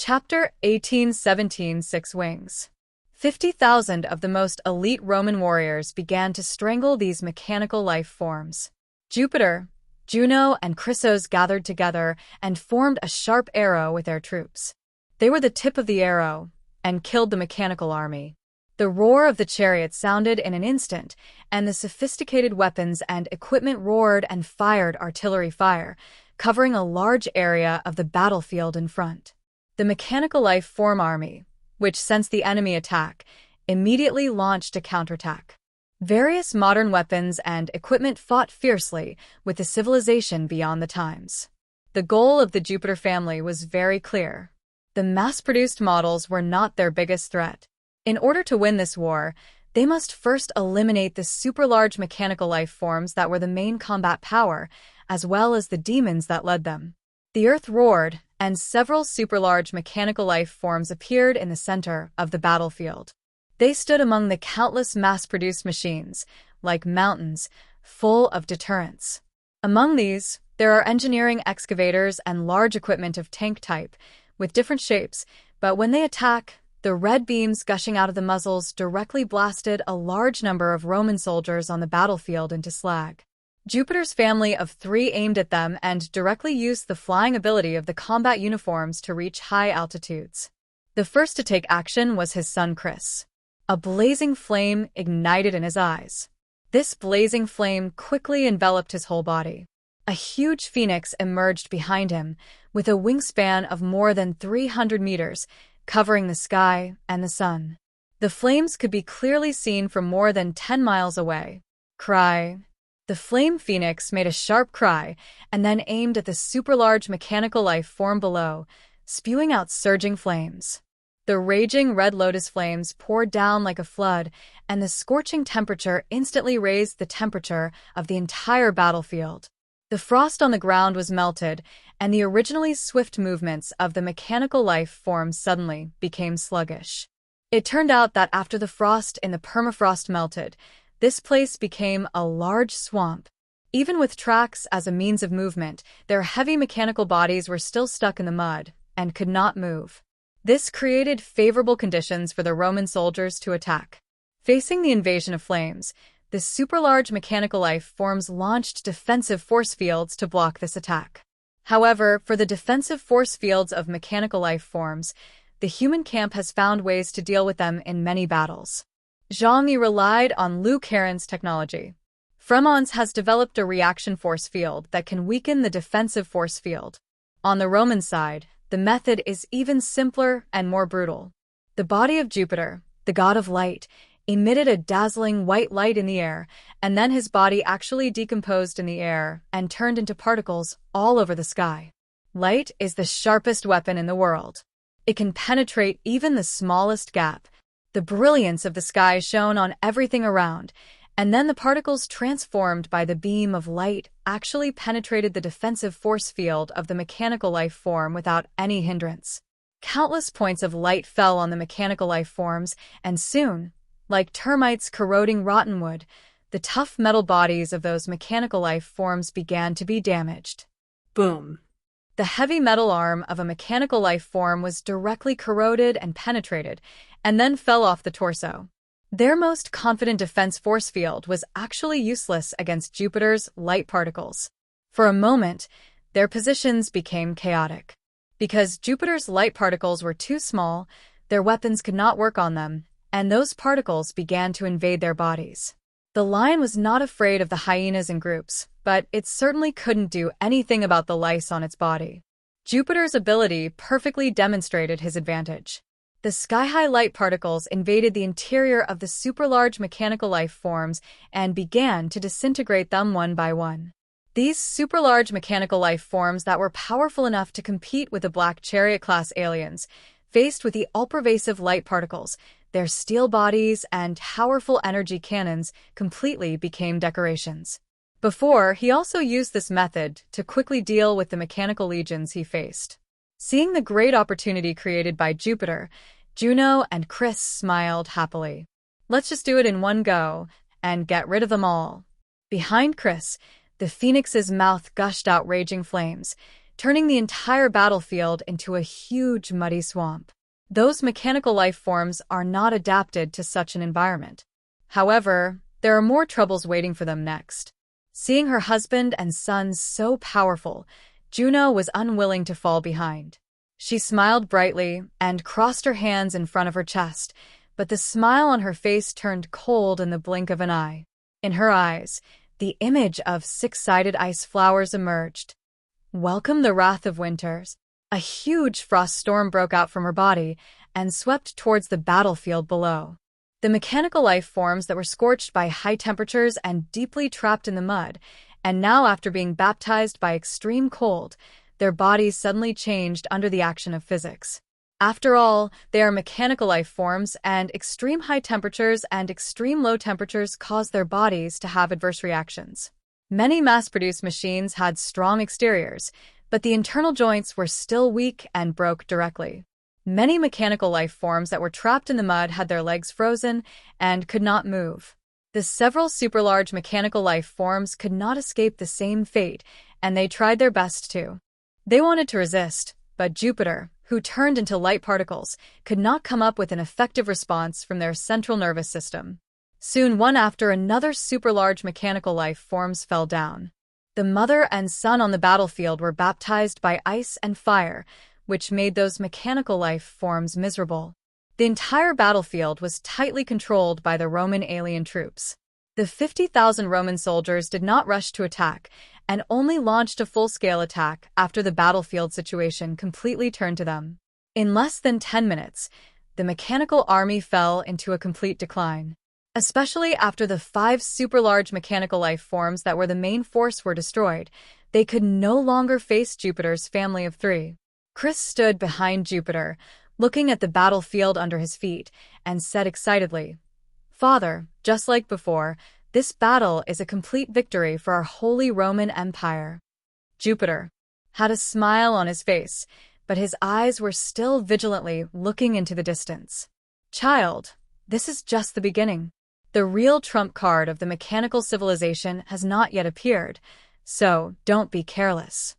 Chapter 1817 Six Wings. 50,000 of the most elite Roman warriors began to strangle these mechanical life forms. Jupiter, Juno, and Chrysos gathered together and formed a sharp arrow with their troops. They were the tip of the arrow and killed the mechanical army. The roar of the chariots sounded in an instant, and the sophisticated weapons and equipment roared and fired artillery fire, covering a large area of the battlefield in front. The mechanical life form army, which sensed the enemy attack, immediately launched a counterattack. Various modern weapons and equipment fought fiercely with the civilization beyond the times. The goal of the Jupiter family was very clear. The mass-produced models were not their biggest threat. In order to win this war, they must first eliminate the super-large mechanical life forms that were the main combat power, as well as the demons that led them. The earth roared, and several super-large mechanical life forms appeared in the center of the battlefield. They stood among the countless mass-produced machines, like mountains, full of deterrents. Among these, there are engineering excavators and large equipment of tank type, with different shapes, but when they attack, the red beams gushing out of the muzzles directly blasted a large number of Roman soldiers on the battlefield into slag. Jupiter's family of three aimed at them and directly used the flying ability of the combat uniforms to reach high altitudes. The first to take action was his son Chris. A blazing flame ignited in his eyes. This blazing flame quickly enveloped his whole body. A huge phoenix emerged behind him, with a wingspan of more than 300 meters, covering the sky and the sun. The flames could be clearly seen from more than 10 miles away. Cry. The flame phoenix made a sharp cry and then aimed at the super-large mechanical life form below, spewing out surging flames. The raging red lotus flames poured down like a flood, and the scorching temperature instantly raised the temperature of the entire battlefield. The frost on the ground was melted, and the originally swift movements of the mechanical life forms suddenly became sluggish. It turned out that after the frost in the permafrost melted, this place became a large swamp. Even with tracks as a means of movement, their heavy mechanical bodies were still stuck in the mud and could not move. This created favorable conditions for the Roman soldiers to attack. Facing the invasion of flames, the super-large mechanical life forms launched defensive force fields to block this attack. However, for the defensive force fields of mechanical life forms, the human camp has found ways to deal with them in many battles. Zhang Yi relied on Liu Karen's technology. Fremons has developed a reaction force field that can weaken the defensive force field. On the Roman side, the method is even simpler and more brutal. The body of Jupiter, the god of light, emitted a dazzling white light in the air, and then his body actually decomposed in the air and turned into particles all over the sky. Light is the sharpest weapon in the world. It can penetrate even the smallest gap. The brilliance of the sky shone on everything around, and then the particles transformed by the beam of light actually penetrated the defensive force field of the mechanical life form without any hindrance. Countless points of light fell on the mechanical life forms, and soon, like termites corroding rotten wood, the tough metal bodies of those mechanical life forms began to be damaged. Boom! The heavy metal arm of a mechanical life form was directly corroded and penetrated, and then fell off the torso. Their most confident defense force field was actually useless against Jupiter's light particles. For a moment, their positions became chaotic. Because Jupiter's light particles were too small, their weapons could not work on them, and those particles began to invade their bodies. The lion was not afraid of the hyenas in groups, but it certainly couldn't do anything about the lice on its body. Jupiter's ability perfectly demonstrated his advantage. The sky-high light particles invaded the interior of the super-large mechanical life forms and began to disintegrate them one by one. These super-large mechanical life forms that were powerful enough to compete with the Black Chariot-class aliens, faced with the all-pervasive light particles, their steel bodies and powerful energy cannons completely became decorations. Before, he also used this method to quickly deal with the mechanical legions he faced. Seeing the great opportunity created by Jupiter, Juno and Chris smiled happily. Let's just do it in one go and get rid of them all. Behind Chris, the Phoenix's mouth gushed out raging flames, turning the entire battlefield into a huge muddy swamp. Those mechanical life forms are not adapted to such an environment. However, there are more troubles waiting for them next. Seeing her husband and son so powerful, Juno was unwilling to fall behind. She smiled brightly and crossed her hands in front of her chest, but the smile on her face turned cold in the blink of an eye. In her eyes, the image of six-sided ice flowers emerged. Welcome the wrath of winters. A huge frost storm broke out from her body and swept towards the battlefield below. The mechanical life forms that were scorched by high temperatures and deeply trapped in the mud, and now after being baptized by extreme cold, their bodies suddenly changed under the action of physics. After all, they are mechanical life forms, and extreme high temperatures and extreme low temperatures cause their bodies to have adverse reactions. Many mass-produced machines had strong exteriors, but the internal joints were still weak and broke directly. Many mechanical life forms that were trapped in the mud had their legs frozen and could not move. The several super-large mechanical life forms could not escape the same fate, and they tried their best to. They wanted to resist, but Jupiter, who turned into light particles, could not come up with an effective response from their central nervous system. Soon one after another super-large mechanical life forms fell down. The mother and son on the battlefield were baptized by ice and fire, which made those mechanical life forms miserable. The entire battlefield was tightly controlled by the Roman alien troops. The 50,000 Roman soldiers did not rush to attack, and only launched a full-scale attack after the battlefield situation completely turned to them. In less than 10 minutes, the mechanical army fell into a complete decline. Especially after the 5 super-large mechanical life forms that were the main force were destroyed, they could no longer face Jupiter's family of 3. Chris stood behind Jupiter, looking at the battlefield under his feet, and said excitedly, "Father, just like before, this battle is a complete victory for our Holy Roman Empire." Jupiter had a smile on his face, but his eyes were still vigilantly looking into the distance. "Child, this is just the beginning. The real trump card of the mechanical civilization has not yet appeared, so don't be careless."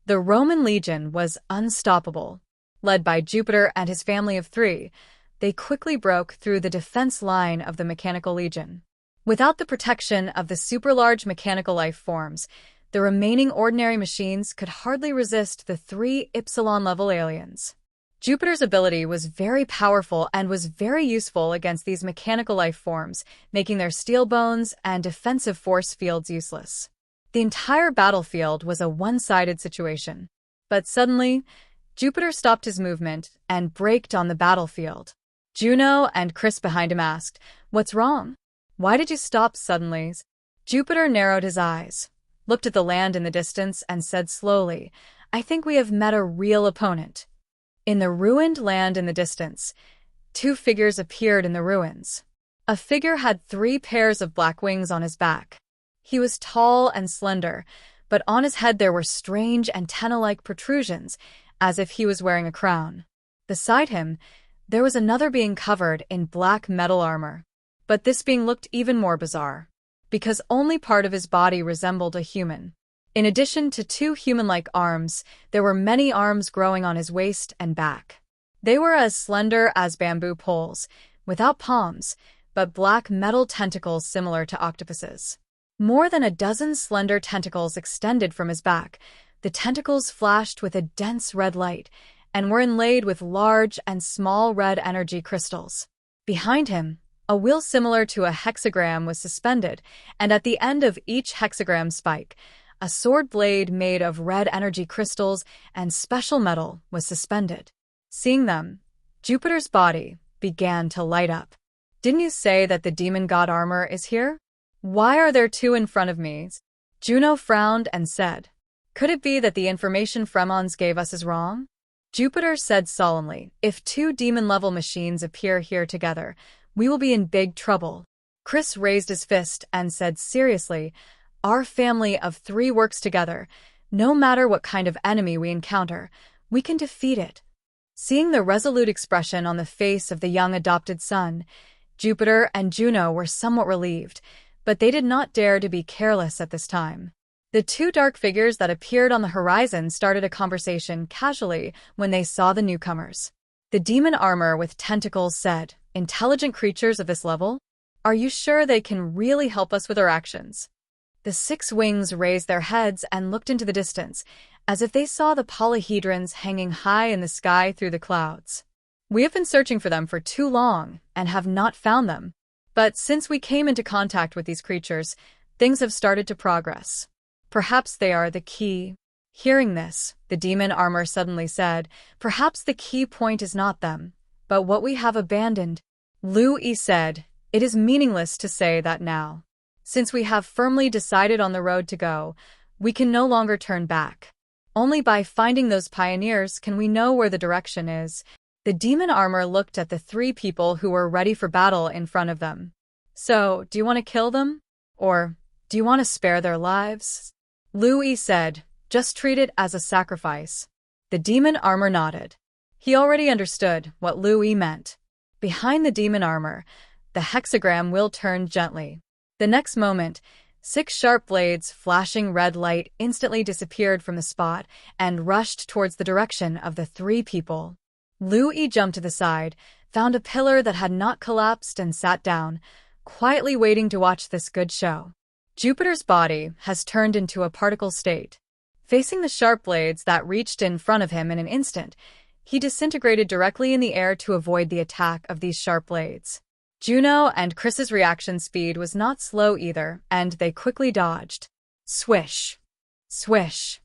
The Roman legion was unstoppable. Led by Jupiter and his family of 3, they quickly broke through the defense line of the mechanical legion. Without the protection of the super-large mechanical life forms, the remaining ordinary machines could hardly resist the 3 Epsilon-level aliens. Jupiter's ability was very powerful and was very useful against these mechanical life forms, making their steel bones and defensive force fields useless. The entire battlefield was a one-sided situation. But suddenly, Jupiter stopped his movement and braked on the battlefield. Juno and Chris behind him asked, "What's wrong? Why did you stop suddenly?" Jupiter narrowed his eyes, looked at the land in the distance, and said slowly, "I think we have met a real opponent." In the ruined land in the distance, 2 figures appeared in the ruins. A figure had 3 pairs of black wings on his back. He was tall and slender, but on his head there were strange antenna-like protrusions, as if he was wearing a crown. Beside him, there was another being covered in black metal armor. But this being looked even more bizarre, because only part of his body resembled a human. In addition to 2 human-like arms, there were many arms growing on his waist and back. They were as slender as bamboo poles, without palms, but black metal tentacles similar to octopuses. More than a dozen slender tentacles extended from his back. The tentacles flashed with a dense red light and were inlaid with large and small red energy crystals. Behind him, a wheel similar to a hexagram was suspended, and at the end of each hexagram spike, a sword blade made of red energy crystals and special metal was suspended. Seeing them, Jupiter's body began to light up. "Didn't you say that the demon god armor is here? Why are there 2 in front of me?" Juno frowned and said, "Could it be that the information Fremons gave us is wrong?" Jupiter said solemnly, "If 2 demon-level machines appear here together, we will be in big trouble." Chris raised his fist and said seriously, "Our family of 3 works together. No matter what kind of enemy we encounter, we can defeat it." Seeing the resolute expression on the face of the young adopted son, Jupiter and Juno were somewhat relieved, but they did not dare to be careless at this time. The two dark figures that appeared on the horizon started a conversation casually when they saw the newcomers. The demon armor with tentacles said, "Intelligent creatures of this level? Are you sure they can really help us with our actions?" The six wings raised their heads and looked into the distance, as if they saw the polyhedrons hanging high in the sky through the clouds. "We have been searching for them for too long and have not found them. But since we came into contact with these creatures, things have started to progress. Perhaps they are the key." Hearing this, the demon armor suddenly said, "Perhaps the key point is not them, but what we have abandoned." Lu Yi said, "It is meaningless to say that now. Since we have firmly decided on the road to go, we can no longer turn back. Only by finding those pioneers can we know where the direction is." The demon armor looked at the three people who were ready for battle in front of them. "So, do you want to kill them? Or do you want to spare their lives?" Lu Yi said, "Just treat it as a sacrifice." The demon armor nodded. He already understood what Lu Yi meant. Behind the demon armor, the hexagram wheel turned gently. The next moment, 6 sharp blades flashing red light instantly disappeared from the spot and rushed towards the direction of the three people. Lu Yi jumped to the side, found a pillar that had not collapsed and sat down, quietly waiting to watch this good show. Jupiter's body has turned into a particle state. Facing the sharp blades that reached in front of him in an instant, he disintegrated directly in the air to avoid the attack of these sharp blades. Juno and Chris's reaction speed was not slow either, and they quickly dodged. Swish! Swish!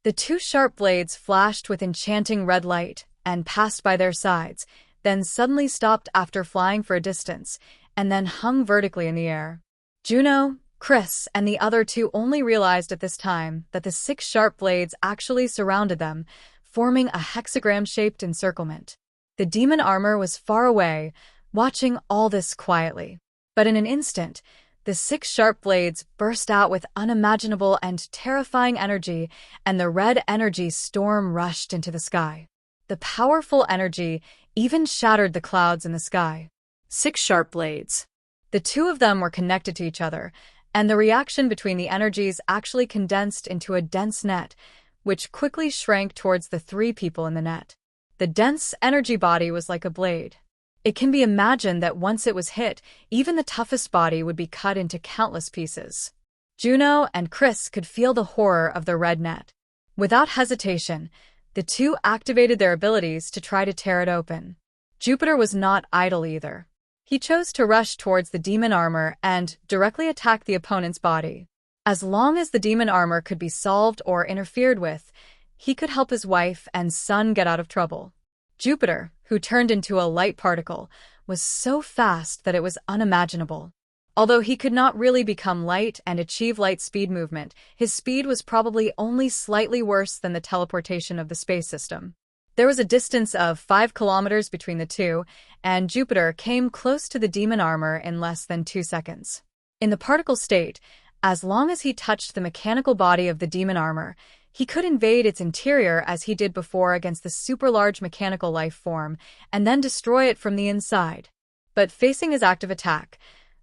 The 2 sharp blades flashed with enchanting red light and passed by their sides, then suddenly stopped after flying for a distance, and then hung vertically in the air. Juno, Chris, and the other 2 only realized at this time that the 6 sharp blades actually surrounded them, forming a hexagram-shaped encirclement. The demon armor was far away, watching all this quietly. But in an instant, the 6 sharp blades burst out with unimaginable and terrifying energy, and the red energy storm rushed into the sky. The powerful energy even shattered the clouds in the sky. 6 sharp blades. The 2 of them were connected to each other, and the reaction between the energies actually condensed into a dense net, which quickly shrank towards the 3 people in the net. The dense energy body was like a blade. It can be imagined that once it was hit, even the toughest body would be cut into countless pieces. Juno and Chris could feel the horror of the red net. Without hesitation, the 2 activated their abilities to try to tear it open. Jupiter was not idle either. He chose to rush towards the demon armor and directly attack the opponent's body. As long as the demon armor could be solved or interfered with, he could help his wife and son get out of trouble. Jupiter, who turned into a light particle, was so fast that it was unimaginable. Although he could not really become light and achieve light speed movement, his speed was probably only slightly worse than the teleportation of the space system. There was a distance of 5 kilometers between the 2, and Jupiter came close to the demon armor in less than 2 seconds. In the particle state, as long as he touched the mechanical body of the demon armor, he could invade its interior as he did before against the super-large mechanical life form, and then destroy it from the inside. But facing his active attack,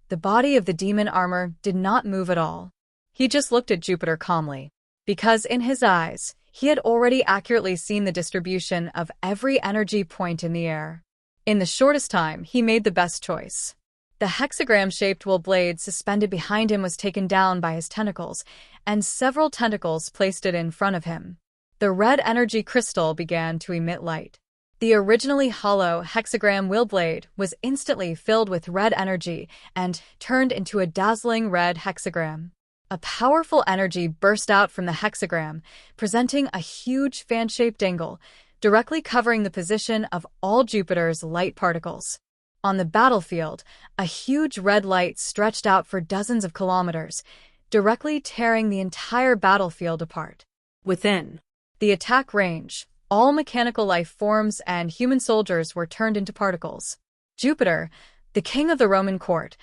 the body of the demon armor did not move at all. He just looked at Jupiter calmly, because in his eyes, he had already accurately seen the distribution of every energy point in the air. In the shortest time, he made the best choice. The hexagram-shaped wool blade suspended behind him was taken down by his tentacles, and several tentacles placed it in front of him. The red energy crystal began to emit light. The originally hollow hexagram wheel blade was instantly filled with red energy and turned into a dazzling red hexagram. A powerful energy burst out from the hexagram, presenting a huge fan-shaped angle, directly covering the position of all Jupiter's light particles. On the battlefield, a huge red light stretched out for dozens of kilometers, directly tearing the entire battlefield apart. Within the attack range, all mechanical life forms and human soldiers were turned into particles. Jupiter, the king of the Roman court,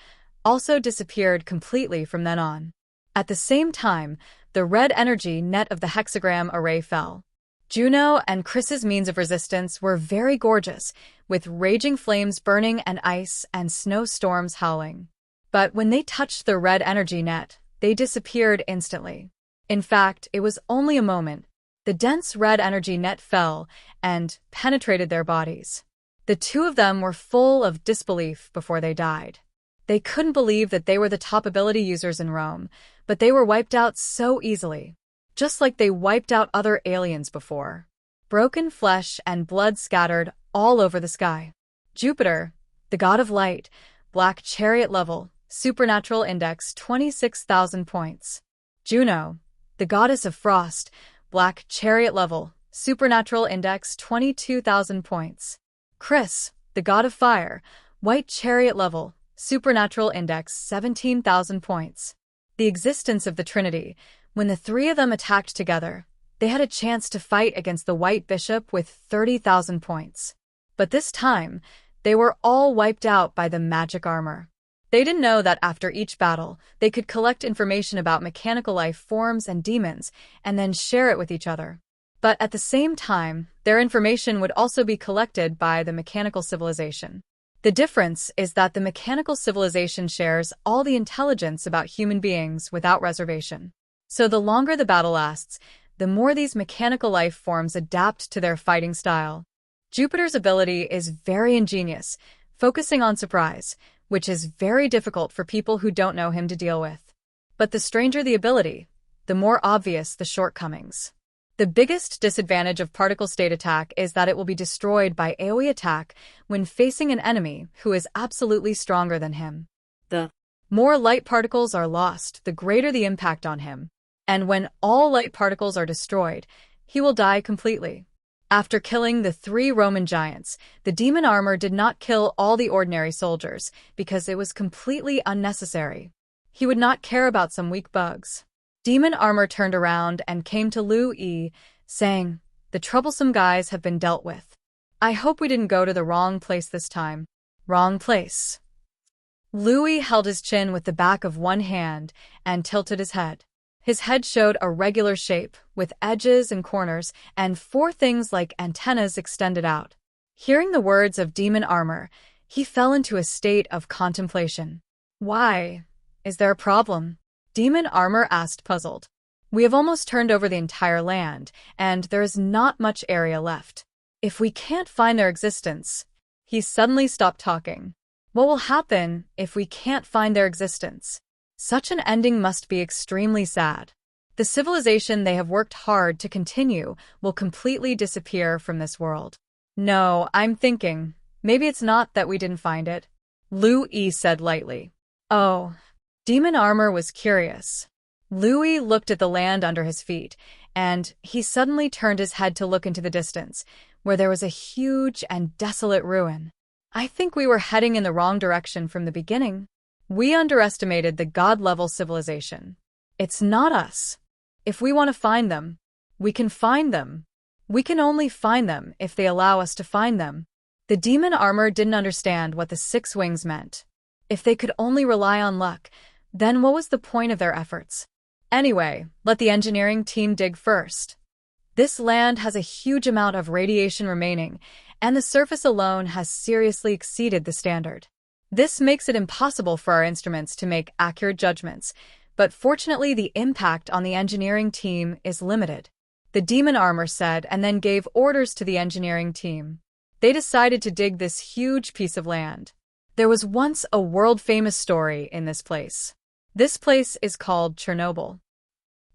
also disappeared completely from then on. At the same time, the red energy net of the hexagram array fell. Juno and Chris's means of resistance were very gorgeous, with raging flames burning and ice and snowstorms howling. But when they touched the red energy net, they disappeared instantly. In fact, it was only a moment. The dense red energy net fell and penetrated their bodies. The two of them were full of disbelief before they died. They couldn't believe that they were the top ability users in Rome, but they were wiped out so easily, just like they wiped out other aliens before. Broken flesh and blood scattered all over the sky. Jupiter, the god of light, black chariot level, supernatural index 26,000 points. Juno, the goddess of frost, black chariot level, supernatural index 22,000 points. Chris, the god of fire, white chariot level, supernatural index 17,000 points. The existence of the Trinity, when the three of them attacked together, they had a chance to fight against the White Bishop with 30,000 points. But this time, they were all wiped out by the magic armor. They didn't know that after each battle, they could collect information about mechanical life forms and demons and then share it with each other. But at the same time, their information would also be collected by the mechanical civilization. The difference is that the mechanical civilization shares all the intelligence about human beings without reservation. So the longer the battle lasts, the more these mechanical life forms adapt to their fighting style. Jupiter's ability is very ingenious, focusing on surprise, which is very difficult for people who don't know him to deal with. But the stranger the ability, the more obvious the shortcomings. The biggest disadvantage of particle state attack is that it will be destroyed by AoE attack when facing an enemy who is absolutely stronger than him. The more light particles are lost, the greater the impact on him. And when all light particles are destroyed, he will die completely. After killing the 3 Roman giants, the demon armor did not kill all the ordinary soldiers because it was completely unnecessary. He would not care about some weak bugs. Demon armor turned around and came to Liu Yi, saying, "The troublesome guys have been dealt with. I hope we didn't go to the wrong place this time." Wrong place. Liu Yi held his chin with the back of one hand and tilted his head. His head showed a regular shape, with edges and corners, and 4 things like antennas extended out. Hearing the words of demon armor, he fell into a state of contemplation. "Why? Is there a problem?" Demon armor asked, puzzled. "We have almost turned over the entire land, and there is not much area left. If we can't find their existence..." He suddenly stopped talking. "What will happen if we can't find their existence? Such an ending must be extremely sad. The civilization they have worked hard to continue will completely disappear from this world." "No, I'm thinking, maybe it's not that we didn't find it," Liu Yi said lightly. "Oh." Demon armor was curious. Liu Yi looked at the land under his feet, and he suddenly turned his head to look into the distance, where there was a huge and desolate ruin. "I think we were heading in the wrong direction from the beginning. We underestimated the god-level civilization. It's not us. If we want to find them, we can find them. We can only find them if they allow us to find them." The demon armor didn't understand what the 6 wings meant. If they could only rely on luck, then what was the point of their efforts? Anyway, let the engineering team dig first. This land has a huge amount of radiation remaining, and the surface alone has seriously exceeded the standard. This makes it impossible for our instruments to make accurate judgments, but fortunately the impact on the engineering team is limited. The demon armor said, and then gave orders to the engineering team. They decided to dig this huge piece of land. There was once a world-famous story in this place. This place is called Chernobyl.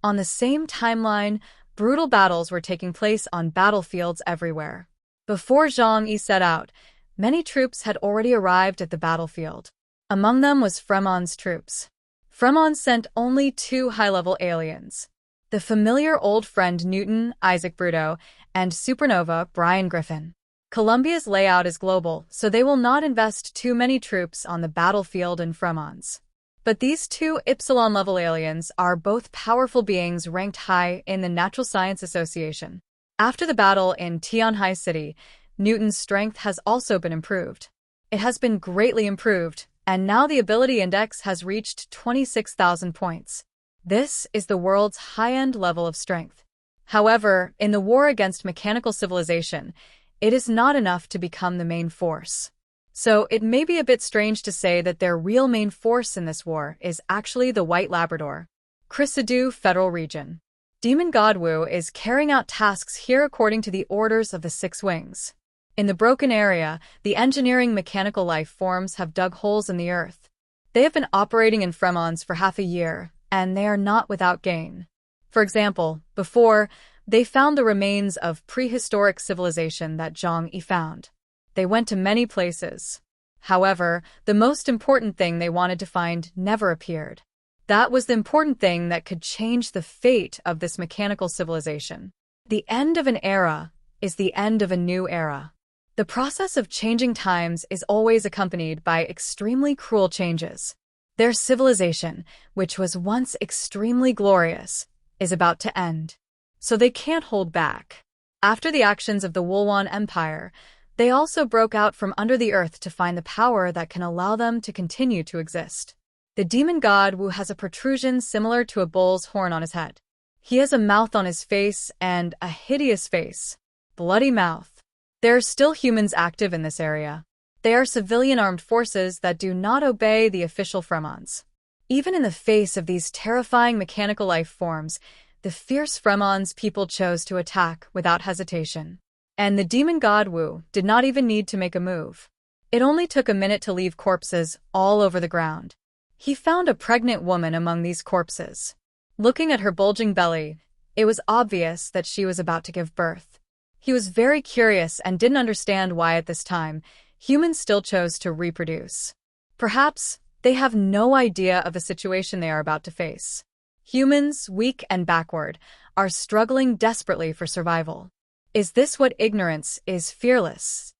On the same timeline, brutal battles were taking place on battlefields everywhere. Before Zhang Yi set out, many troops had already arrived at the battlefield. Among them was Fremon's troops. Fremon sent only 2 high-level aliens. The familiar old friend Newton, Isaac Bruto, and Supernova, Brian Griffin. Columbia's layout is global, so they will not invest too many troops on the battlefield in Fremon's. But these 2 Epsilon-level aliens are both powerful beings ranked high in the Natural Science Association. After the battle in Tianhai City, Newton's strength has also been improved. It has been greatly improved, and now the ability index has reached 26,000 points. This is the world's high-end level of strength. However, in the war against mechanical civilization, it is not enough to become the main force. So it may be a bit strange to say that their real main force in this war is actually the White Labrador. Chrysidou Federal Region. Demon God Wu is carrying out tasks here according to the orders of the Six Wings. In the broken area, the engineering mechanical life forms have dug holes in the earth. They have been operating in Fremons for half a year, and they are not without gain. For example, before, they found the remains of prehistoric civilization that Zhang Yi found. They went to many places. However, the most important thing they wanted to find never appeared. That was the important thing that could change the fate of this mechanical civilization. The end of an era is the end of a new era. The process of changing times is always accompanied by extremely cruel changes. Their civilization, which was once extremely glorious, is about to end. So they can't hold back. After the actions of the Wulwan Empire, they also broke out from under the earth to find the power that can allow them to continue to exist. The demon god Wu has a protrusion similar to a bull's horn on his head. He has a mouth on his face and a hideous face. Bloody mouth. There are still humans active in this area. They are civilian armed forces that do not obey the official Fremons. Even in the face of these terrifying mechanical life forms, the fierce Fremons people chose to attack without hesitation. And the demon god Wu did not even need to make a move. It only took a minute to leave corpses all over the ground. He found a pregnant woman among these corpses. Looking at her bulging belly, it was obvious that she was about to give birth. He was very curious and didn't understand why at this time, humans still chose to reproduce. Perhaps they have no idea of the situation they are about to face. Humans, weak and backward, are struggling desperately for survival. Is this what ignorance is? Fearless?